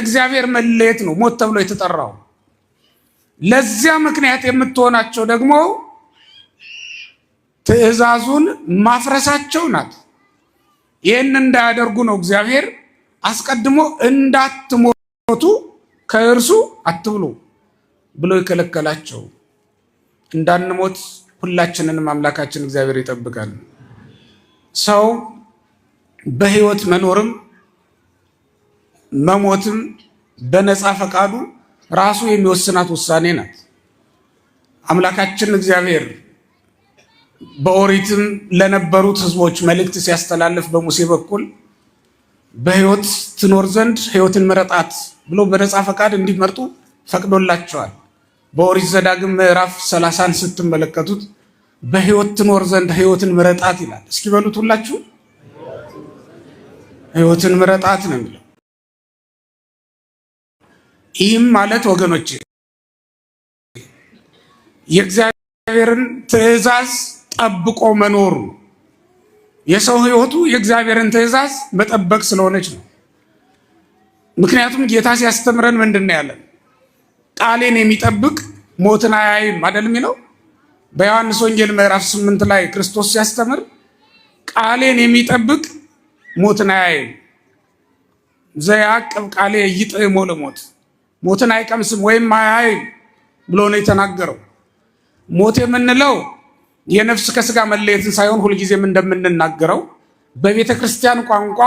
ከእግዚአብሔር መለየት ነው ሞት ተብሎ የተጠራው። ለዚያ ምክንያት የምትሆናቸው ደግሞ ትእዛዙን ማፍረሳቸው ናት። ይህን እንዳያደርጉ ነው እግዚአብሔር አስቀድሞ እንዳትሞቱ ከእርሱ አትብሉ ብሎ የከለከላቸው። እንዳንሞት ሁላችንንም አምላካችን እግዚአብሔር ይጠብቃል። ሰው በህይወት መኖርም መሞትም በነፃ ፈቃዱ ራሱ የሚወስናት ውሳኔ ናት። አምላካችን እግዚአብሔር በኦሪትም ለነበሩት ህዝቦች መልእክት ሲያስተላልፍ በሙሴ በኩል በህይወት ትኖር ዘንድ ህይወትን ምረጣት ብሎ በነፃ ፈቃድ እንዲመርጡ ፈቅዶላቸዋል። በኦሪት ዘዳግም ምዕራፍ 30ን ስትመለከቱት በህይወት ትኖር ዘንድ ህይወትን ምረጣት ይላል። እስኪ በሉት ሁላችሁ ህይወትን ምረጣት ነው የሚለው። ይህም ማለት ወገኖች የእግዚአብሔርን ትእዛዝ ጠብቆ መኖር፣ የሰው ህይወቱ የእግዚአብሔርን ትእዛዝ መጠበቅ ስለሆነች ነው። ምክንያቱም ጌታ ሲያስተምረን ምንድነው ያለን? ቃሌን የሚጠብቅ ሞትን አያይም አይደል የሚለው። በዮሐንስ ወንጌል ምዕራፍ 8 ላይ ክርስቶስ ሲያስተምር ቃሌን የሚጠብቅ ሞትን አያይም፣ ዘያዕቅብ ቃሌ ይጥዕሞ ለሞት፣ ሞትን አይቀምስም ወይም አያይም ብሎ ነው የተናገረው። ሞት የምንለው የነፍስ ከስጋ መለየትን ሳይሆን ሁልጊዜም እንደምንናገረው በቤተ ክርስቲያን ቋንቋ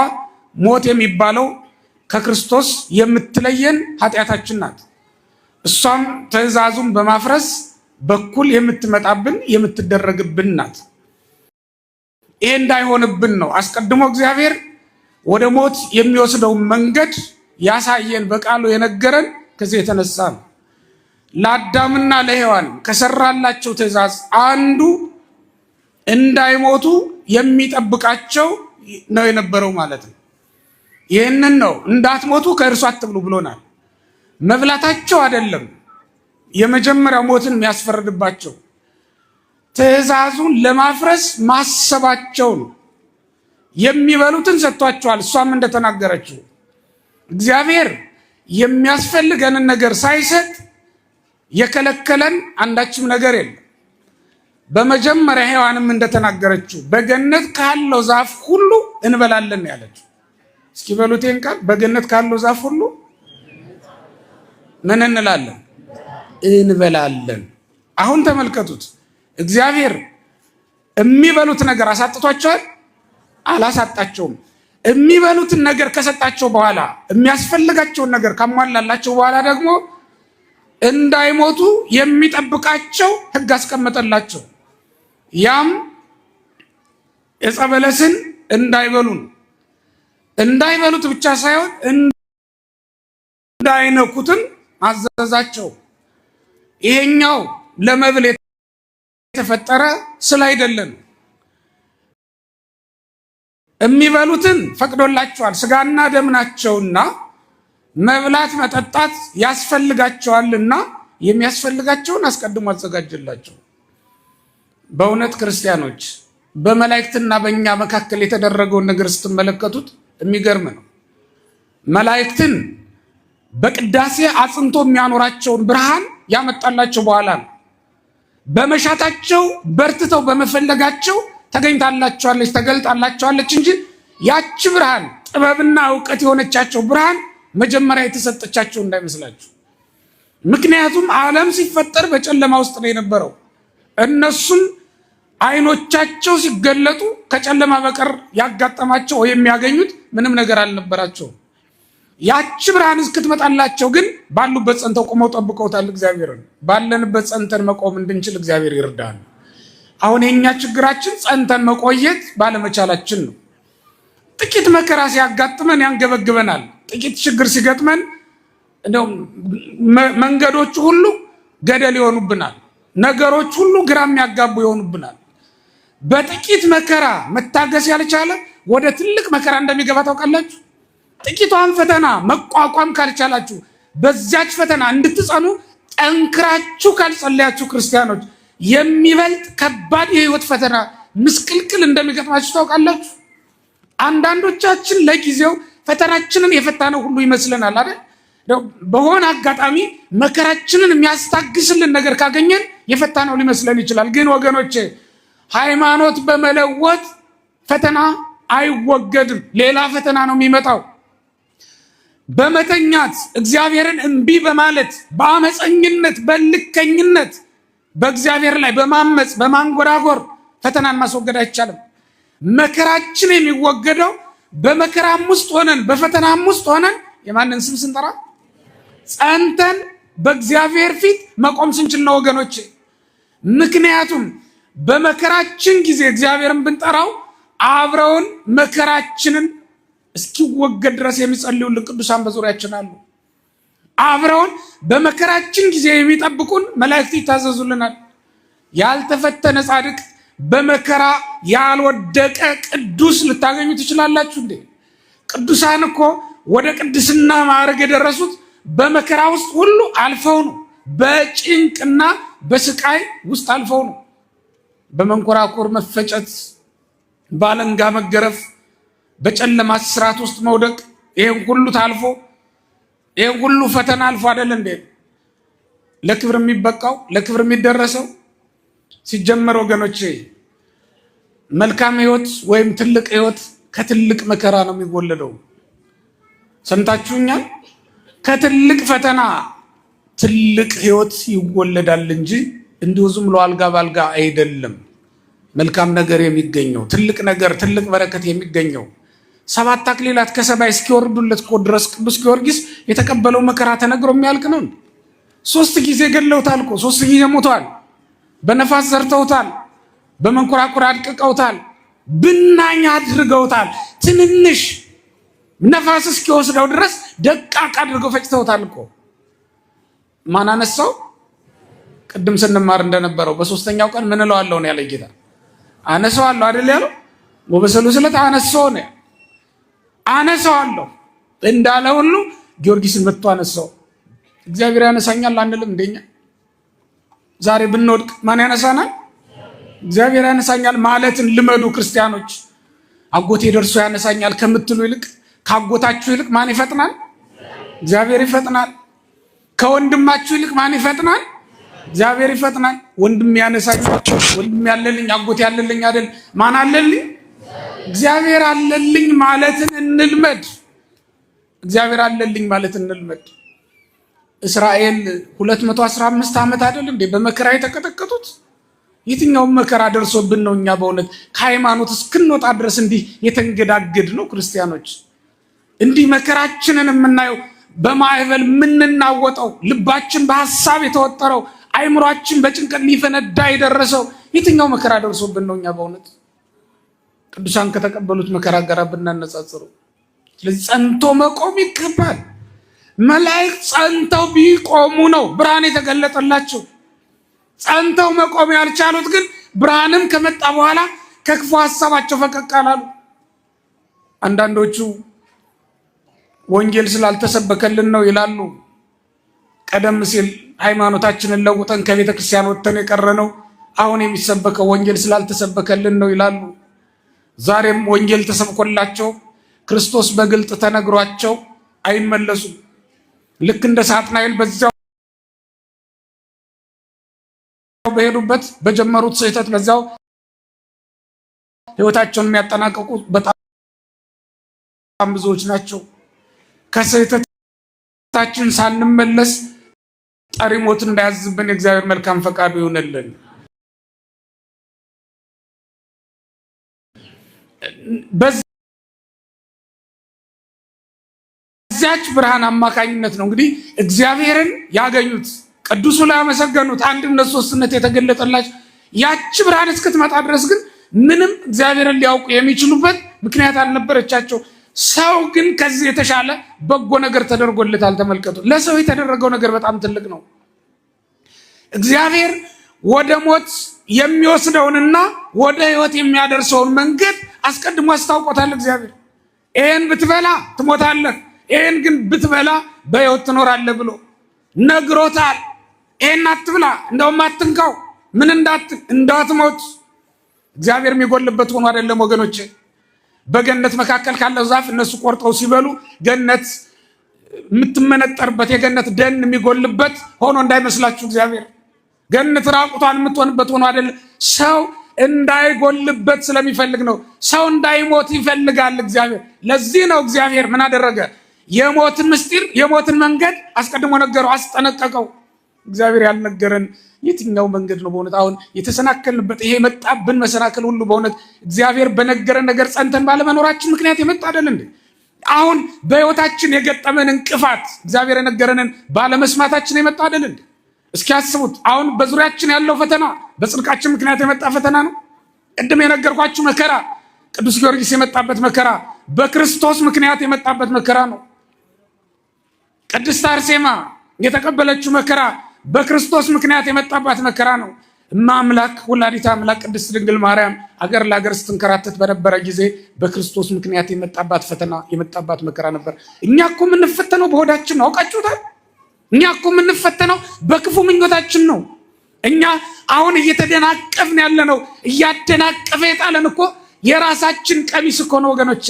ሞት የሚባለው ከክርስቶስ የምትለየን ኃጢአታችን ናት። እሷም ትእዛዙን በማፍረስ በኩል የምትመጣብን የምትደረግብን ናት። ይሄ እንዳይሆንብን ነው አስቀድሞ እግዚአብሔር ወደ ሞት የሚወስደው መንገድ ያሳየን በቃሉ የነገረን። ከዚህ የተነሳ ነው ለአዳምና ለሔዋን ከሰራላቸው ትእዛዝ አንዱ እንዳይሞቱ የሚጠብቃቸው ነው የነበረው ማለት ነው። ይህንን ነው እንዳትሞቱ ከእርሱ አትብሉ ብሎናል። መብላታቸው አይደለም የመጀመሪያው ሞትን የሚያስፈርድባቸው፣ ትእዛዙን ለማፍረስ ማሰባቸው ነው። የሚበሉትን ሰጥቷቸዋል። እሷም እንደተናገረችው እግዚአብሔር የሚያስፈልገንን ነገር ሳይሰጥ የከለከለን አንዳችም ነገር የለም። በመጀመሪያ ሔዋንም እንደተናገረችው በገነት ካለው ዛፍ ሁሉ እንበላለን ያለችው። እስኪ በሉቴን ቃል በገነት ካለው ዛፍ ሁሉ ምን እንላለን? እንበላለን። አሁን ተመልከቱት፣ እግዚአብሔር የሚበሉት ነገር አሳጥቷቸዋል? አላሳጣቸውም። የሚበሉትን ነገር ከሰጣቸው በኋላ የሚያስፈልጋቸውን ነገር ካሟላላቸው በኋላ ደግሞ እንዳይሞቱ የሚጠብቃቸው ሕግ አስቀመጠላቸው። ያም ዕፀ በለስን እንዳይበሉ ነው። እንዳይበሉት ብቻ ሳይሆን እንዳይነኩትም አዘዛቸው። ይሄኛው ለመብል የተፈጠረ ስላይደለም የሚበሉትን ፈቅዶላቸዋል። ስጋና ደም ናቸውና መብላት መጠጣት ያስፈልጋቸዋልና የሚያስፈልጋቸውን አስቀድሞ አዘጋጀላቸው። በእውነት ክርስቲያኖች በመላእክትና በእኛ መካከል የተደረገውን ነገር ስትመለከቱት የሚገርም ነው። መላእክትን በቅዳሴ አጽንቶ የሚያኖራቸውን ብርሃን ያመጣላቸው በኋላ ነው። በመሻታቸው በርትተው በመፈለጋቸው ተገኝታላቸዋለች፣ ተገልጣላቸዋለች እንጂ ያቺ ብርሃን ጥበብና እውቀት የሆነቻቸው ብርሃን መጀመሪያ የተሰጠቻቸው እንዳይመስላችሁ። ምክንያቱም ዓለም ሲፈጠር በጨለማ ውስጥ ነው የነበረው። እነሱም አይኖቻቸው ሲገለጡ ከጨለማ በቀር ያጋጠማቸው ወይ የሚያገኙት ምንም ነገር አልነበራቸውም። ያቺ ብርሃን እስክትመጣላቸው ግን ባሉበት ጸንተው ቆመው ጠብቀውታል እግዚአብሔርን። ባለንበት ጸንተን መቆም እንድንችል እግዚአብሔር ይርዳል። አሁን የኛ ችግራችን ጸንተን መቆየት ባለመቻላችን ነው። ጥቂት መከራ ሲያጋጥመን ያንገበግበናል። ጥቂት ችግር ሲገጥመን እንደው መንገዶች ሁሉ ገደል ይሆኑብናል። ነገሮች ሁሉ ግራ የሚያጋቡ ይሆኑብናል። በጥቂት መከራ መታገስ ያልቻለ ወደ ትልቅ መከራ እንደሚገባ ታውቃላችሁ። ጥቂቷን ፈተና መቋቋም ካልቻላችሁ በዛች ፈተና እንድትጸኑ ጠንክራችሁ ካልጸለያችሁ ክርስቲያኖች የሚበልጥ ከባድ የህይወት ፈተና ምስቅልቅል እንደሚገጥማችሁ ታውቃላችሁ። አንዳንዶቻችን ለጊዜው ፈተናችንን የፈታነው ሁሉ ይመስለናል አይደል? በሆነ አጋጣሚ መከራችንን የሚያስታግስልን ነገር ካገኘን የፈታነው ሊመስለን ይችላል። ግን ወገኖቼ ሃይማኖት በመለወጥ ፈተና አይወገድም። ሌላ ፈተና ነው የሚመጣው። በመተኛት እግዚአብሔርን እምቢ በማለት በአመፀኝነት በልከኝነት በእግዚአብሔር ላይ በማመፅ በማንጎራጎር ፈተናን ማስወገድ አይቻልም። መከራችን የሚወገደው በመከራም ውስጥ ሆነን በፈተናም ውስጥ ሆነን የማንን ስም ስንጠራ ጸንተን በእግዚአብሔር ፊት መቆም ስንችል ነው ወገኖቼ። ምክንያቱም በመከራችን ጊዜ እግዚአብሔርን ብንጠራው አብረውን መከራችንን እስኪወገድ ድረስ የሚጸልዩልን ቅዱሳን በዙሪያችን አሉ። አብረውን በመከራችን ጊዜ የሚጠብቁን መላእክት ይታዘዙልናል። ያልተፈተነ ጻድቅ በመከራ ያልወደቀ ቅዱስ ልታገኙ ትችላላችሁ እንዴ? ቅዱሳን እኮ ወደ ቅድስና ማዕረግ የደረሱት በመከራ ውስጥ ሁሉ አልፈው ነው። በጭንቅና በስቃይ ውስጥ አልፈው ነው። በመንኮራኮር መፈጨት፣ ባለንጋ መገረፍ፣ በጨለማ እስራት ውስጥ መውደቅ፣ ይሄን ሁሉ ታልፎ ይሄን ሁሉ ፈተና አልፎ አይደል እንዴ ለክብር የሚበቃው ለክብር የሚደረሰው? ሲጀመር ወገኖቼ መልካም ህይወት ወይም ትልቅ ህይወት ከትልቅ መከራ ነው የሚወለደው። ሰምታችሁኛል? ከትልቅ ፈተና ትልቅ ህይወት ይወለዳል እንጂ እንዲሁ ዝም ብሎ አልጋ ባልጋ አይደለም። መልካም ነገር የሚገኘው ትልቅ ነገር ትልቅ በረከት የሚገኘው 7 አክሊላት ከሰማይ እስኪወርዱለት እኮ ድረስ ቅዱስ ጊዮርጊስ የተቀበለው መከራ ተነግሮ የሚያልቅ ነው። 3 ጊዜ ገድለውታል እኮ 3 ጊዜ ሞቷል። በነፋስ ዘርተውታል፣ በመንኮራኩር አድቅቀውታል፣ ብናኝ አድርገውታል። ትንንሽ ነፋስ እስኪወስደው ድረስ ደቃቅ አድርገው ፈጭተውታል እኮ። ማን አነሳው? ቅድም ስንማር እንደነበረው በ3ኛው ቀን ምን እለዋለሁ ነው ያለ ጌታ። አነሳዋለሁ አይደል ያለው? ወበሰሉስ ዕለት አነሳው ነው። አነሳዋለሁ እንዳለ ሁሉ ጊዮርጊስን መጥቶ አነሳው። እግዚአብሔር ያነሳኛል አንልም እንደኛ? ዛሬ ብንወድቅ ማን ያነሳናል? እግዚአብሔር ያነሳኛል ማለትን ልመዱ ክርስቲያኖች። አጎቴ ደርሶ ያነሳኛል ከምትሉ ይልቅ ካጎታችሁ ይልቅ ማን ይፈጥናል? እግዚአብሔር ይፈጥናል። ከወንድማችሁ ይልቅ ማን ይፈጥናል? እግዚአብሔር ይፈጥናል። ወንድም ያነሳኛል፣ ወንድም ያለልኝ፣ አጎቴ ያለልኝ አይደል? ማን አለልኝ? እግዚአብሔር አለልኝ ማለትን እንልመድ። እግዚአብሔር አለልኝ ማለትን እንልመድ። እስራኤል 215 ዓመት አይደል እንዴ በመከራ የተቀጠቀጡት? የትኛውም መከራ ደርሶብን ነው እኛ በእውነት ከሃይማኖት እስክንወጣ ድረስ እንዲህ የተንገዳገድ ነው ክርስቲያኖች? እንዲህ መከራችንን የምናየው በማዕበል የምንናወጠው ልባችን በሐሳብ የተወጠረው አይምሯችን በጭንቀት ሊፈነዳ የደረሰው የትኛው መከራ ደርሶብን ነው እኛ በእውነት ቅዱሳን ከተቀበሉት መከራ ጋር ብናነጻጽሩ? ስለዚህ ጸንቶ መቆም ይገባል። መላእክት ጸንተው ቢቆሙ ነው ብርሃን የተገለጠላቸው። ጸንተው መቆም ያልቻሉት ግን ብርሃንም ከመጣ በኋላ ከክፉ ሐሳባቸው ፈቀቅ አላሉ። አንዳንዶቹ ወንጌል ስላልተሰበከልን ነው ይላሉ። ቀደም ሲል ሃይማኖታችንን ለውጠን ከቤተ ክርስቲያን ወጥተን የቀረነው አሁን የሚሰበከው ወንጌል ስላልተሰበከልን ነው ይላሉ። ዛሬም ወንጌል ተሰብኮላቸው ክርስቶስ በግልጥ ተነግሯቸው አይመለሱም። ልክ እንደ ሳጥናኤል በዛው በሄዱበት በጀመሩት ስህተት በዛው ህይወታቸውን የሚያጠናቀቁ በጣም ብዙዎች ናቸው። ከስህተታችን ሳንመለስ ጠሪ ሞት እንዳያዝብን የእግዚአብሔር መልካም ፈቃዱ ይሁንልን። በዚያች ብርሃን አማካኝነት ነው እንግዲህ እግዚአብሔርን ያገኙት፣ ቅዱሱ ላይ ያመሰገኑት፣ አንድነት ሶስትነት የተገለጠላቸው። ያቺ ብርሃን እስክትመጣ ድረስ ግን ምንም እግዚአብሔርን ሊያውቁ የሚችሉበት ምክንያት አልነበረቻቸው። ሰው ግን ከዚህ የተሻለ በጎ ነገር ተደርጎለታል። ተመልከቱ፣ ለሰው የተደረገው ነገር በጣም ትልቅ ነው። እግዚአብሔር ወደ ሞት የሚወስደውንና ወደ ህይወት የሚያደርሰውን መንገድ አስቀድሞ አስታውቆታል። እግዚአብሔር ይሄን ብትበላ ትሞታለህ፣ ይሄን ግን ብትበላ በህይወት ትኖራለህ ብሎ ነግሮታል። ይሄን አትብላ፣ እንደውም አትንካው፣ ምን እንዳትሞት። እግዚአብሔር የሚጎልበት ሆኖ አይደለም ወገኖቼ። በገነት መካከል ካለው ዛፍ እነሱ ቆርጠው ሲበሉ ገነት የምትመነጠርበት የገነት ደን የሚጎልበት ሆኖ እንዳይመስላችሁ እግዚአብሔር። ገነት ራቁቷን የምትሆንበት ሆኖ አይደለም። ሰው እንዳይጎልበት ስለሚፈልግ ነው። ሰው እንዳይሞት ይፈልጋል እግዚአብሔር። ለዚህ ነው እግዚአብሔር ምን አደረገ? የሞትን ምስጢር የሞትን መንገድ አስቀድሞ ነገረው፣ አስጠነቀቀው። እግዚአብሔር ያልነገረን የትኛው መንገድ ነው? በእውነት አሁን የተሰናከልንበት ይሄ የመጣብን መሰናከል ሁሉ በእውነት እግዚአብሔር በነገረን ነገር ጸንተን ባለመኖራችን ምክንያት የመጣ አይደል እንዴ? አሁን በህይወታችን የገጠመን እንቅፋት እግዚአብሔር የነገረንን ባለመስማታችን የመጣ አይደል እንዴ? እስኪ አስቡት። አሁን በዙሪያችን ያለው ፈተና በጽድቃችን ምክንያት የመጣ ፈተና ነው። ቅድም የነገርኳችሁ መከራ ቅዱስ ጊዮርጊስ የመጣበት መከራ በክርስቶስ ምክንያት የመጣበት መከራ ነው። ቅድስት አርሴማ የተቀበለችው መከራ በክርስቶስ ምክንያት የመጣባት መከራ ነው። እማምላክ ወላዲተ አምላክ ቅድስት ድንግል ማርያም አገር ለአገር ስትንከራተት በነበረ ጊዜ በክርስቶስ ምክንያት የመጣባት ፈተና የመጣባት መከራ ነበር። እኛ እኮ የምንፈተነው በሆዳችን ነው። አውቃችሁታል? እኛ እኮ የምንፈተነው በክፉ ምኞታችን ነው። እኛ አሁን እየተደናቀፍን ያለ ነው። እያደናቀፈ የጣለን እኮ የራሳችን ቀሚስ እኮ ነው ወገኖቼ።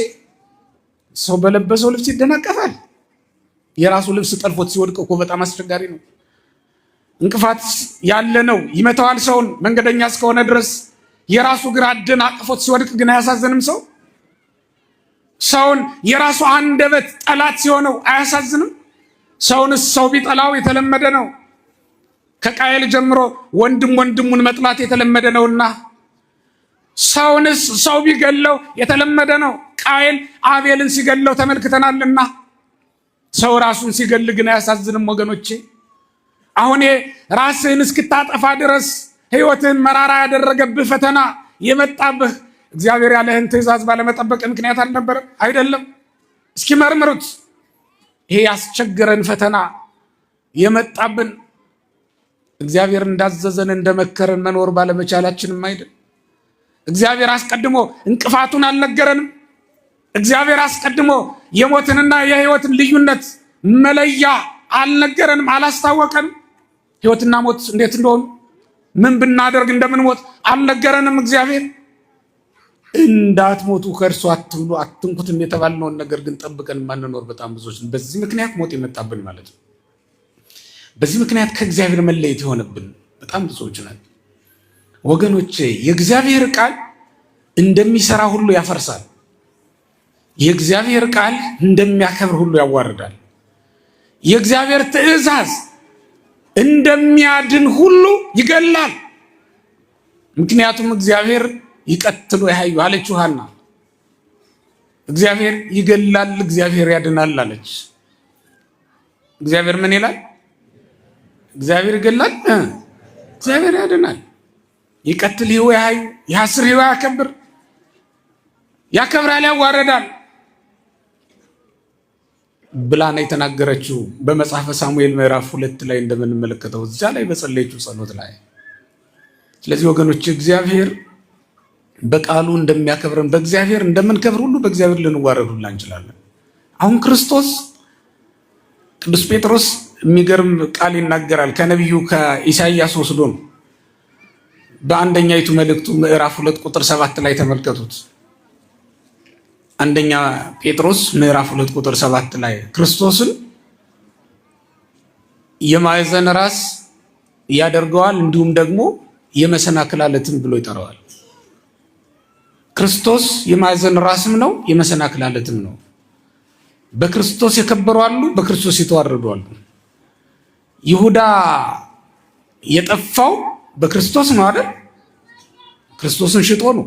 ሰው በለበሰው ልብስ ይደናቀፋል። የራሱ ልብስ ጠልፎት ሲወድቅ እኮ በጣም አስቸጋሪ ነው። እንቅፋት ያለ ነው ይመታዋል ሰውን መንገደኛ እስከሆነ ድረስ። የራሱ እግር አደናቅፎት ሲወድቅ ግን አያሳዝንም? ሰውን የራሱ አንደበት ጠላት ሲሆነው አያሳዝንም? ሰውንስ ሰው ቢጠላው የተለመደ ነው። ከቃየል ጀምሮ ወንድም ወንድሙን መጥላት የተለመደ ነውና ሰውንስ ሰው ቢገለው የተለመደ ነው። ቃየል አቤልን ሲገለው ተመልክተናልና ሰው ራሱን ሲገል ግን አያሳዝንም ወገኖቼ? አሁን ራስህን እስክታጠፋ ድረስ ህይወትህን መራራ ያደረገብህ ፈተና የመጣብህ እግዚአብሔር ያለህን ትእዛዝ ባለመጠበቅ ምክንያት አልነበረም? አይደለም? እስኪ መርምሩት። ይሄ ያስቸገረን ፈተና የመጣብን እግዚአብሔር እንዳዘዘን እንደመከረን መኖር ባለመቻላችንም አይደል? እግዚአብሔር አስቀድሞ እንቅፋቱን አልነገረንም? እግዚአብሔር አስቀድሞ የሞትንና የህይወትን ልዩነት መለያ አልነገረንም? አላስታወቀንም? ህይወትና ሞት እንዴት እንደሆኑ ምን ብናደርግ እንደምንሞት አልነገረንም? እግዚአብሔር እንዳትሞቱ ከእርሱ አትብሉ አትንኩትም የተባልነውን ነገር ግን ጠብቀን ማንኖር በጣም ብዙዎች። በዚህ ምክንያት ሞት የመጣብን ማለት ነው። በዚህ ምክንያት ከእግዚአብሔር መለየት የሆነብን በጣም ብዙዎች ነን ወገኖቼ። የእግዚአብሔር ቃል እንደሚሰራ ሁሉ ያፈርሳል። የእግዚአብሔር ቃል እንደሚያከብር ሁሉ ያዋርዳል። የእግዚአብሔር ትእዛዝ እንደሚያድን ሁሉ ይገላል። ምክንያቱም እግዚአብሔር ይቀትሉ ያዩ አለች ዮሐና። እግዚአብሔር ይገላል፣ እግዚአብሔር ያድናል አለች። እግዚአብሔር ምን ይላል? እግዚአብሔር ይገላል፣ እግዚአብሔር ያድናል። ይቀትል ይሁ ያዩ ያስር ይሁ ያከብር፣ ያከብራል፣ ያዋረዳል ብላ ነው የተናገረችው በመጽሐፈ ሳሙኤል ምዕራፍ 2 ላይ እንደምንመለከተው እዛ ላይ በጸለየችው ጸሎት ላይ። ስለዚህ ወገኖች እግዚአብሔር በቃሉ እንደሚያከብረን በእግዚአብሔር እንደምንከብር ሁሉ በእግዚአብሔር ልንዋረድ ሁላ እንችላለን። አሁን ክርስቶስ ቅዱስ ጴጥሮስ የሚገርም ቃል ይናገራል ከነቢዩ ከኢሳይያስ ወስዶ ነው። በአንደኛይቱ መልእክቱ ምዕራፍ 2 ቁጥር 7 ላይ ተመልከቱት። አንደኛ ጴጥሮስ ምዕራፍ 2 ቁጥር 7 ላይ ክርስቶስን የማዕዘን ራስ ያደርገዋል እንዲሁም ደግሞ የመሰናክል ዓለትም ብሎ ይጠራዋል። ክርስቶስ የማዕዘን ራስም ነው የመሰናክል ዓለትም ነው። በክርስቶስ የከበሩ አሉ፣ በክርስቶስ የተዋረዱ አሉ። ይሁዳ የጠፋው በክርስቶስ ነው አይደል? ክርስቶስን ሽጦ ነው።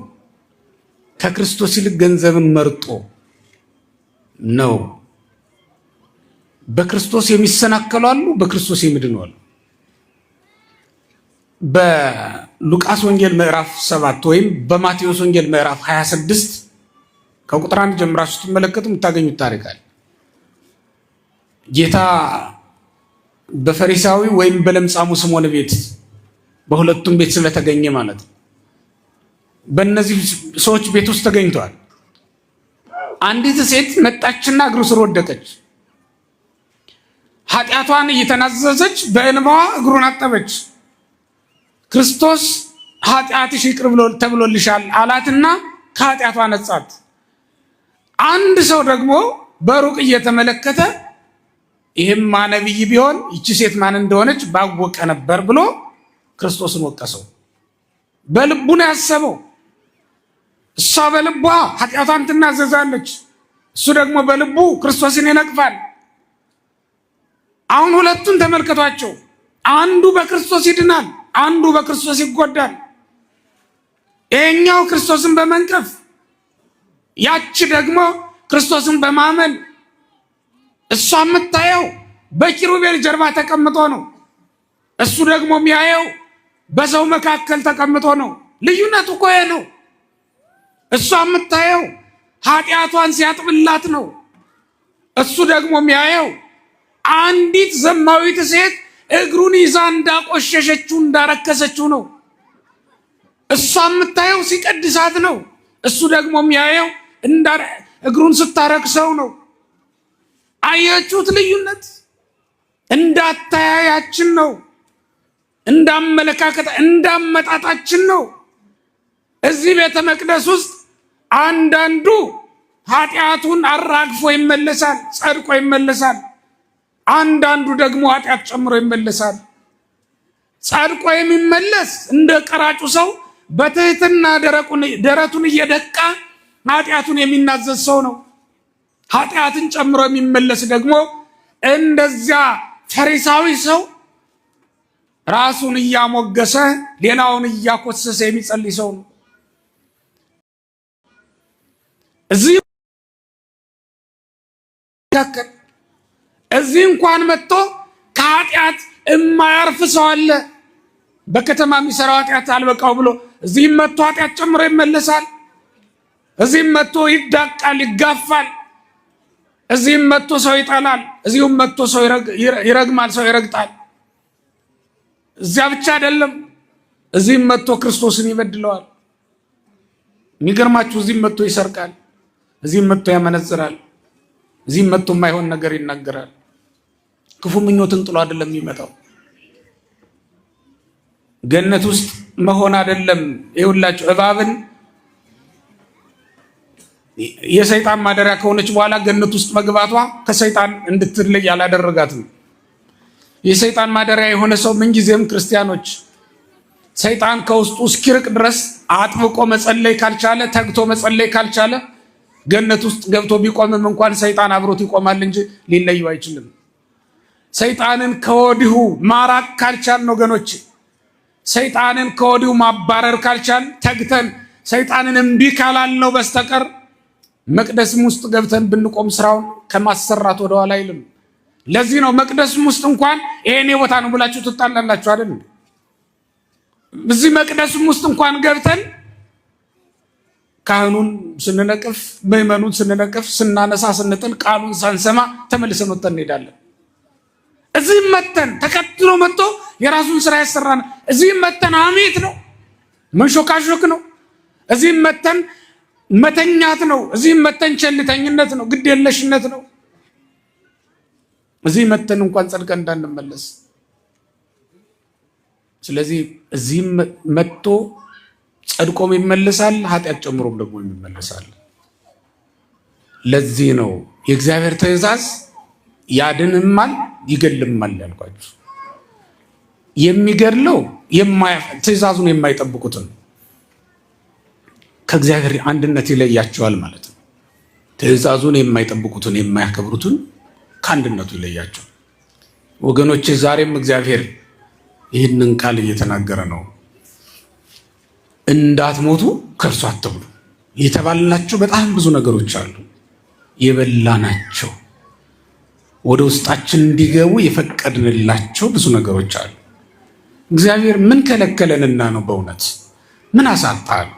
ከክርስቶስ ይልቅ ገንዘብን መርጦ ነው። በክርስቶስ የሚሰናከሉ አሉ፣ በክርስቶስ የሚድኑ አሉ። በሉቃስ ወንጌል ምዕራፍ 7 ወይም በማቴዎስ ወንጌል ምዕራፍ 26 ከቁጥር 1 ጀምራችሁ ስትመለከቱ የምታገኙት ታሪክ አለ። ጌታ በፈሪሳዊ ወይም በለምጻሙ ስምዖን ቤት በሁለቱም ቤት ስለተገኘ ማለት ነው። በእነዚህ ሰዎች ቤት ውስጥ ተገኝተዋል። አንዲት ሴት መጣችና እግሩ ስር ወደቀች። ኃጢአቷን እየተናዘዘች በእንባዋ እግሩን አጠበች። ክርስቶስ ኃጢአትሽ ይቅር ተብሎልሻል አላትና ከኃጢአቷ ነጻት። አንድ ሰው ደግሞ በሩቅ እየተመለከተ ይሄማ ነብይ ቢሆን ይቺ ሴት ማን እንደሆነች ባወቀ ነበር ብሎ ክርስቶስን ወቀሰው። በልቡ ነው ያሰበው። እሷ በልቧ ኃጢአቷን ትናዘዛለች፣ እሱ ደግሞ በልቡ ክርስቶስን ይነቅፋል። አሁን ሁለቱን ተመልከቷቸው። አንዱ በክርስቶስ ይድናል፣ አንዱ በክርስቶስ ይጎዳል። ይሄኛው ክርስቶስን በመንቀፍ፣ ያቺ ደግሞ ክርስቶስን በማመን። እሷ የምታየው በኪሩቤል ጀርባ ተቀምጦ ነው፣ እሱ ደግሞ የሚያየው በሰው መካከል ተቀምጦ ነው። ልዩነቱ እኮ ይሄ ነው። እሷ የምታየው ኃጢአቷን ሲያጥብላት ነው፣ እሱ ደግሞ የሚያየው አንዲት ዘማዊት ሴት እግሩን ይዛ እንዳቆሸሸችው እንዳረከሰችው ነው። እሷ የምታየው ሲቀድሳት ነው፣ እሱ ደግሞ የሚያየው እግሩን ስታረክሰው ነው። አያችሁት? ልዩነት እንዳታያያችን ነው፣ እንዳመለካከት እንዳመጣጣችን ነው። እዚህ ቤተ መቅደስ ውስጥ አንዳንዱ ኃጢአቱን አራግፎ ይመለሳል፣ ጸድቆ ይመለሳል። አንዳንዱ ደግሞ ኃጢአት ጨምሮ ይመለሳል። ጸድቆ የሚመለስ እንደ ቀራጩ ሰው በትህትና ደረቱን እየደቃ ኃጢአቱን የሚናዘዝ ሰው ነው። ኃጢአትን ጨምሮ የሚመለስ ደግሞ እንደዚያ ፈሪሳዊ ሰው ራሱን እያሞገሰ ሌላውን እያኮሰሰ የሚጸልይ ሰው ነው። እዚህ እንኳን መጥቶ ከኃጢአት የማያርፍ ሰው አለ። በከተማ የሚሰራው ኃጢአት አልበቃው ብሎ እዚህም መጥቶ ኃጢአት ጨምሮ ይመለሳል። እዚህም መጥቶ ይዳቃል፣ ይጋፋል። እዚህም መጥቶ ሰው ይጠላል፣ እዚሁም መጥቶ ሰው ይረግማል፣ ሰው ይረግጣል። እዚያ ብቻ አይደለም፣ እዚህም መጥቶ ክርስቶስን ይበድለዋል። የሚገርማችሁ እዚህም መጥቶ ይሰርቃል፣ እዚህም መጥቶ ያመነዝራል፣ እዚህም መጥቶ የማይሆን ነገር ይናገራል። ክፉ ምኞትን ጥሎ አይደለም የሚመጣው። ገነት ውስጥ መሆን አይደለም። ይኸውላችሁ እባብን የሰይጣን ማደሪያ ከሆነች በኋላ ገነት ውስጥ መግባቷ ከሰይጣን እንድትለይ አላደረጋትም። የሰይጣን ማደሪያ የሆነ ሰው ምንጊዜም ክርስቲያኖች ሰይጣን ከውስጡ እስኪርቅ ድረስ አጥብቆ መጸለይ ካልቻለ፣ ተግቶ መጸለይ ካልቻለ ገነት ውስጥ ገብቶ ቢቆምም እንኳን ሰይጣን አብሮት ይቆማል እንጂ ሊለየው አይችልም። ሰይጣንን ከወዲሁ ማራቅ ካልቻልን ወገኖች፣ ሰይጣንን ከወዲሁ ማባረር ካልቻል፣ ተግተን ሰይጣንን እምቢ ካላልነው በስተቀር መቅደስም ውስጥ ገብተን ብንቆም ስራውን ከማሰራት ወደኋላ አይልም። ለዚህ ነው መቅደስም ውስጥ እንኳን ይሄኔ ቦታ ነው ብላችሁ ትጣላላችሁ አይደል? እዚህ መቅደስም ውስጥ እንኳን ገብተን ካህኑን ስንነቅፍ፣ ምዕመኑን ስንነቅፍ፣ ስናነሳ፣ ስንጥል፣ ቃሉን ሳንሰማ ተመልሰን ወጥተን እንሄዳለን። እዚህም መተን ተከትሎ መጥቶ የራሱን ስራ ያሰራን፣ እዚህም መተን ሐሜት ነው፣ መንሾካሾክ ነው፣ እዚህም መተን መተኛት ነው፣ እዚህም መተን ቸልተኝነት ነው፣ ግዴለሽነት ነው። እዚህ መተን እንኳን ጸድቀን እንዳንመለስ። ስለዚህ እዚህም መጥቶ ጸድቆም ይመለሳል፣ ኃጢአት ጨምሮም ደግሞ ይመለሳል። ለዚህ ነው የእግዚአብሔር ትእዛዝ ያድንማል ይገልማል ያልኳችሁ። የሚገድለው ትእዛዙን የማይጠብቁትን ከእግዚአብሔር አንድነት ይለያቸዋል ማለት ነው። ትእዛዙን የማይጠብቁትን የማያከብሩትን ከአንድነቱ ይለያቸዋል። ወገኖቼ ዛሬም እግዚአብሔር ይህንን ቃል እየተናገረ ነው። እንዳትሞቱ ከእርሱ አትብሉ የተባልናቸው በጣም ብዙ ነገሮች አሉ። የበላናቸው ወደ ውስጣችን እንዲገቡ የፈቀድንላቸው ብዙ ነገሮች አሉ። እግዚአብሔር ምን ከለከለንና ነው? በእውነት ምን አሳጣል?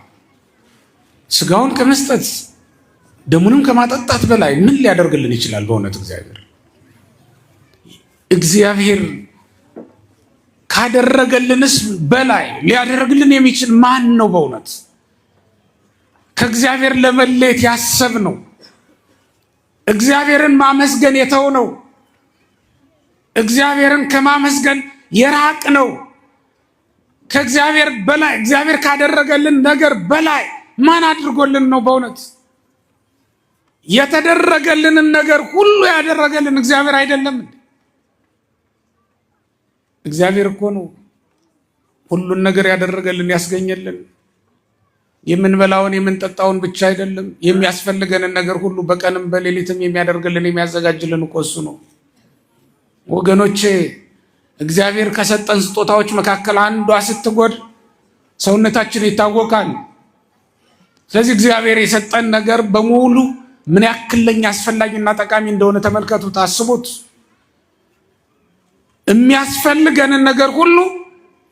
ስጋውን ከመስጠት ደሙንም ከማጠጣት በላይ ምን ሊያደርግልን ይችላል? በእውነት እግዚአብሔር ካደረገልንስ በላይ ሊያደርግልን የሚችል ማን ነው? በእውነት ከእግዚአብሔር ለመለየት ያሰብ ነው፣ እግዚአብሔርን ማመስገን የተው ነው፣ እግዚአብሔርን ከማመስገን የራቅ ነው። ከእግዚአብሔር በላይ እግዚአብሔር ካደረገልን ነገር በላይ ማን አድርጎልን ነው? በእውነት የተደረገልንን ነገር ሁሉ ያደረገልን እግዚአብሔር አይደለም? እግዚአብሔር እኮ ነው ሁሉን ነገር ያደረገልን ያስገኘልን። የምንበላውን የምንጠጣውን ብቻ አይደለም የሚያስፈልገንን ነገር ሁሉ በቀንም በሌሊትም የሚያደርግልን የሚያዘጋጅልን እኮ እሱ ነው። ወገኖቼ እግዚአብሔር ከሰጠን ስጦታዎች መካከል አንዷ ስትጎድ ሰውነታችን ይታወቃል። ስለዚህ እግዚአብሔር የሰጠን ነገር በሙሉ ምን ያክል ለኛ አስፈላጊና ጠቃሚ እንደሆነ ተመልከቱት፣ አስቡት። የሚያስፈልገንን ነገር ሁሉ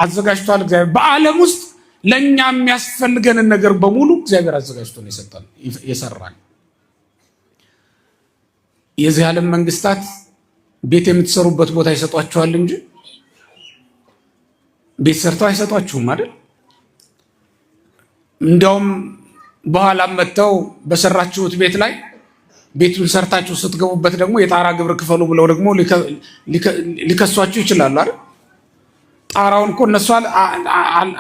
አዘጋጅቷል እግዚአብሔር። በዓለም ውስጥ ለኛ የሚያስፈልገንን ነገር በሙሉ እግዚአብሔር አዘጋጅቶ ነው የሰራን። የዚህ ዓለም መንግስታት ቤት የምትሰሩበት ቦታ ይሰጧችኋል እንጂ ቤት ሰርተው አይሰጧችሁም አይደል? እንዲያውም በኋላ መጥተው በሰራችሁት ቤት ላይ ቤቱን ሰርታችሁ ስትገቡበት ደግሞ የጣራ ግብር ክፈሉ ብለው ደግሞ ሊከሷችሁ ይችላሉ አይደል? ጣራውን እኮ እነሱ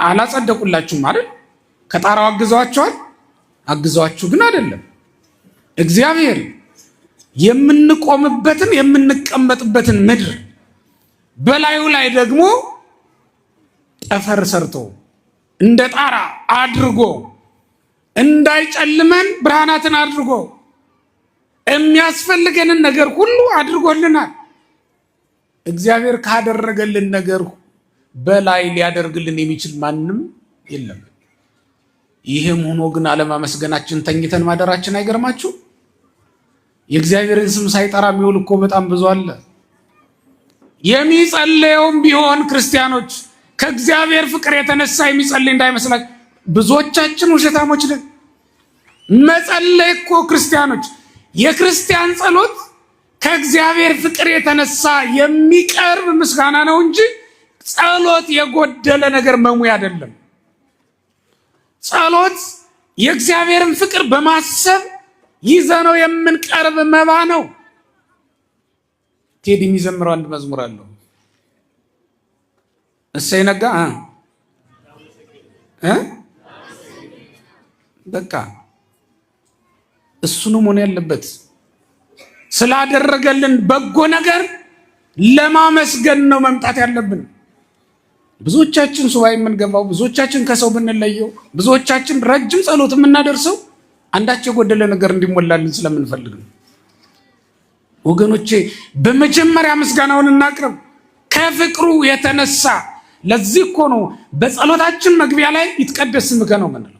አላጸደቁላችሁም አይደል? ከጣራው አግዘዋችኋል። አግዘዋችሁ ግን አይደለም። እግዚአብሔር የምንቆምበትን የምንቀመጥበትን ምድር በላዩ ላይ ደግሞ ጠፈር ሰርቶ እንደ ጣራ አድርጎ እንዳይጨልመን ብርሃናትን አድርጎ የሚያስፈልገንን ነገር ሁሉ አድርጎልናል። እግዚአብሔር ካደረገልን ነገር በላይ ሊያደርግልን የሚችል ማንም የለም። ይህም ሆኖ ግን አለማመስገናችን፣ ተኝተን ማደራችን አይገርማችሁ? የእግዚአብሔርን ስም ሳይጠራ የሚውል እኮ በጣም ብዙ አለ። የሚጸለየውም ቢሆን ክርስቲያኖች ከእግዚአብሔር ፍቅር የተነሳ የሚጸልይ እንዳይመስላችሁ። ብዙዎቻችን ውሸታሞች ነን። መጸለይ እኮ ክርስቲያኖች፣ የክርስቲያን ጸሎት ከእግዚአብሔር ፍቅር የተነሳ የሚቀርብ ምስጋና ነው እንጂ ጸሎት የጎደለ ነገር መሙያ አይደለም። ጸሎት የእግዚአብሔርን ፍቅር በማሰብ ይዘነው የምንቀርብ መባ ነው። ቴዲ የሚዘምረው አንድ መዝሙር አለው። እሰይ ነጋ በቃ እሱ ነው መሆን ያለበት። ስላደረገልን በጎ ነገር ለማመስገን ነው መምጣት ያለብን። ብዙዎቻችን ሱባኤ የምንገባው፣ ብዙዎቻችን ከሰው ብንለየው፣ ብዙዎቻችን ረጅም ጸሎት የምናደርሰው አንዳች የጎደለ ነገር እንዲሞላልን ስለምንፈልግ ነው። ወገኖቼ በመጀመሪያ ምስጋናውን እናቅርብ ከፍቅሩ የተነሳ። ለዚህ እኮ ነው በጸሎታችን መግቢያ ላይ ይትቀደስ ስምከ ነው የምንለው።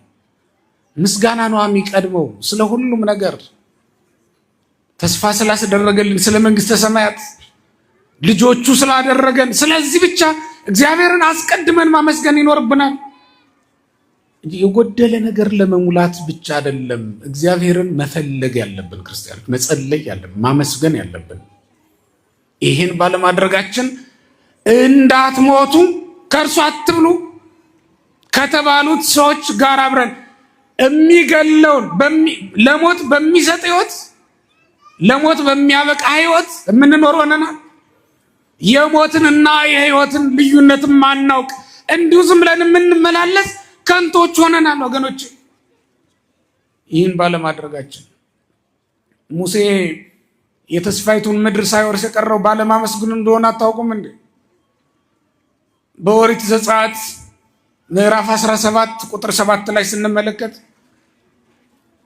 ምስጋና ነው የሚቀድመው ስለ ሁሉም ነገር። ተስፋ ስላስደረገልን፣ ስለ መንግስተ ሰማያት ልጆቹ ስላደረገን፣ ስለዚህ ብቻ እግዚአብሔርን አስቀድመን ማመስገን ይኖርብናል። የጎደለ ነገር ለመሙላት ብቻ አይደለም እግዚአብሔርን መፈለግ ያለብን ክርስቲያኖች፣ መጸለይ ያለብን፣ ማመስገን ያለብን። ይህን ባለማድረጋችን እንዳትሞቱ ከእርሱ አትብሉ ከተባሉት ሰዎች ጋር አብረን የሚገለውን ለሞት በሚሰጥ ህይወት፣ ለሞት በሚያበቃ ህይወት የምንኖር ሆነናል። የሞትንና የህይወትን ልዩነት ማናውቅ እንዲሁ ዝም ብለን የምንመላለስ ከንቶች ሆነናል ወገኖች። ይህን ባለማድረጋችን ሙሴ የተስፋይቱን ምድር ሳይወርስ የቀረው ባለማመስገኑ እንደሆነ አታውቁም እንዴ? በኦሪት ዘጸአት ምዕራፍ 17 ቁጥር 7 ላይ ስንመለከት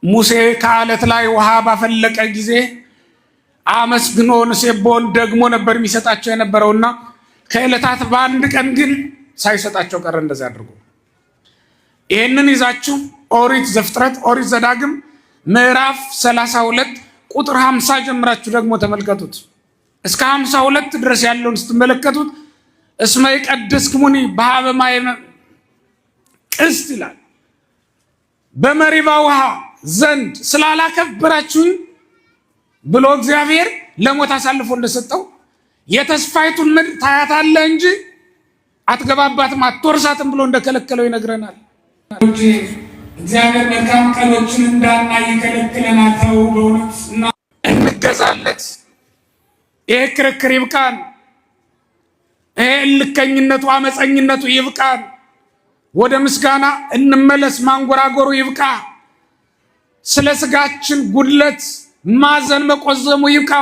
ሙሴ ከዓለት ላይ ውሃ ባፈለቀ ጊዜ አመስግኖ ንሴቦን ደግሞ ነበር የሚሰጣቸው የነበረውና ከዕለታት በአንድ ቀን ግን ሳይሰጣቸው ቀረ። እንደዛ አድርጎ ይህንን ይዛችሁ ኦሪት ዘፍጥረት፣ ኦሪት ዘዳግም ምዕራፍ 32 ቁጥር 50 ጀምራችሁ ደግሞ ተመልከቱት። እስከ 52 ድረስ ያለውን ስትመለከቱት እስመ ይቀድስክሙኒ በኀበ ማየ ቅስት ይላል። በመሪባ ውሃ ዘንድ ስላላከበራችሁኝ ብሎ እግዚአብሔር ለሞት አሳልፎ እንደሰጠው የተስፋይቱን ምድር ታያታለህ እንጂ አትገባባትም፣ አትወርሳትም ብሎ እንደከለከለው ይነግረናል። እግዚአብሔር መልካም ቀኖችን እንዳናይ ይከለክለናል። ተው በእውነት እንገዛለት። ይሄ ክርክር ይብቃን። ይሄ እልከኝነቱ፣ አመፀኝነቱ ይብቃን። ወደ ምስጋና እንመለስ። ማንጎራጎሩ ይብቃ። ስለ ስጋችን ጉድለት ማዘን መቆዘሙ ይብቃ።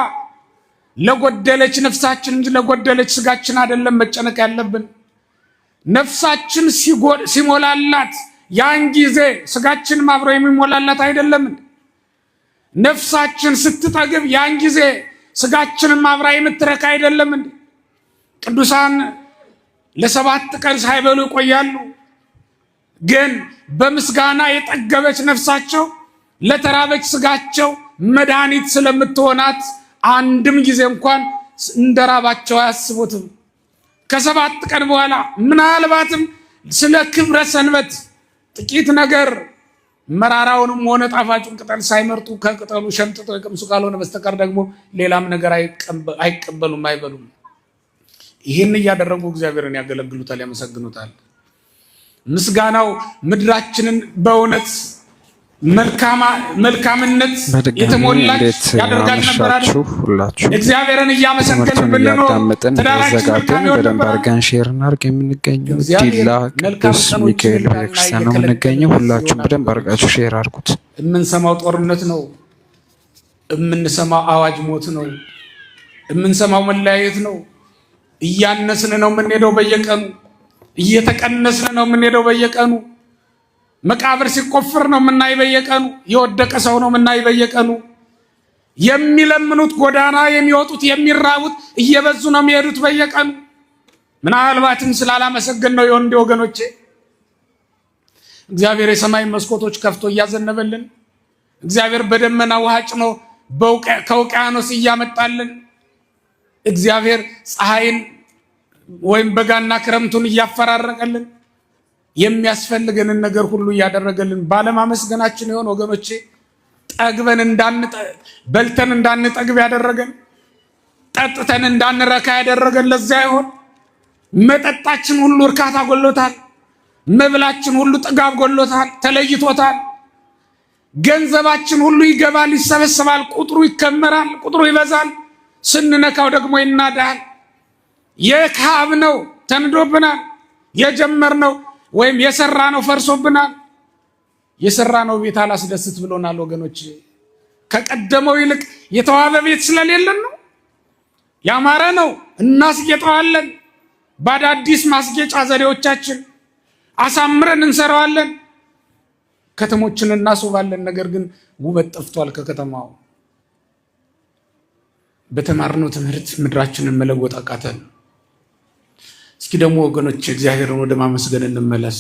ለጎደለች ነፍሳችን እንጂ ለጎደለች ስጋችን አይደለም መጨነቅ ያለብን። ነፍሳችን ሲሞላላት ያን ጊዜ ስጋችን አብሮ የሚሞላላት አይደለም። ነፍሳችን ስትጠግብ ያን ጊዜ ስጋችንም አብራ የምትረካ አይደለም። ቅዱሳን ለ7 ቀን ሳይበሉ ይቆያሉ። ግን በምስጋና የጠገበች ነፍሳቸው ለተራበች ስጋቸው መድኃኒት ስለምትሆናት አንድም ጊዜ እንኳን እንደራባቸው አያስቡትም። ከ7 ቀን በኋላ ምናልባትም ስለ ክብረ ሰንበት ጥቂት ነገር መራራውንም ሆነ ጣፋጩን ቅጠል ሳይመርጡ ከቅጠሉ ሸምጥጠው የቀምሱ ካልሆነ በስተቀር ደግሞ ሌላም ነገር አይቀበሉም፣ አይበሉም። ይህን እያደረጉ እግዚአብሔርን ያገለግሉታል፣ ያመሰግኑታል። ምስጋናው ምድራችንን በእውነት መልካምነት የተሞላች ያደርጋል ነበር። እግዚአብሔርን እያመሰገንን ብንኖር ተዳራችን መልካም ይሆን ነበር። በደንብ አድርገን ሼር እናድርግ። የምንገኘው ዲላ ቅዱስ ሚካኤል ቤተክርስቲያን ነው የምንገኘው። ሁላችሁም በደንብ አድርጋችሁ ሼር አድርጉት። የምንሰማው ጦርነት ነው፣ የምንሰማው አዋጅ ሞት ነው፣ የምንሰማው መለያየት ነው። እያነስን ነው የምንሄደው በየቀኑ፣ እየተቀነስን ነው የምንሄደው በየቀኑ። መቃብር ሲቆፍር ነው የምናይ በየቀኑ። የወደቀ ሰው ነው የምናይ በየቀኑ። የሚለምኑት ጎዳና የሚወጡት የሚራቡት እየበዙ ነው የሚሄዱት በየቀኑ። ምናልባትም ስላላመሰገን ነው የወንድ ወገኖቼ። እግዚአብሔር የሰማይ መስኮቶች ከፍቶ እያዘነበልን፣ እግዚአብሔር በደመና ውሃ ጭኖ ከውቅያኖስ እያመጣልን፣ እግዚአብሔር ፀሐይን ወይም በጋና ክረምቱን እያፈራረቀልን የሚያስፈልገንን ነገር ሁሉ እያደረገልን ባለማመስገናችን ይሆን ወገኖቼ ጠግበን በልተን እንዳንጠግብ ያደረገን፣ ጠጥተን እንዳንረካ ያደረገን ለዚያ ይሆን? መጠጣችን ሁሉ እርካታ ጎሎታል። መብላችን ሁሉ ጥጋብ ጎሎታል፣ ተለይቶታል። ገንዘባችን ሁሉ ይገባል፣ ይሰበሰባል፣ ቁጥሩ ይከመራል፣ ቁጥሩ ይበዛል። ስንነካው ደግሞ ይናዳል። የካብነው ተንዶብናል፣ የጀመርነው ወይም የሰራነው ፈርሶብናል። የሰራነው ቤት አላስደስት ብሎናል ወገኖች። ከቀደመው ይልቅ የተዋበ ቤት ስለሌለን ነው። ያማረ ነው እናስጌጠዋለን። በአዳዲስ ማስጌጫ ዘዴዎቻችን አሳምረን እንሰራዋለን። ከተሞችን እናስውባለን። ነገር ግን ውበት ጠፍቷል ከከተማው። በተማርነው ትምህርት ምድራችንን መለወጥ አቃተን። እስኪ ደግሞ ወገኖች እግዚአብሔርን ወደ ማመስገን እንመለስ።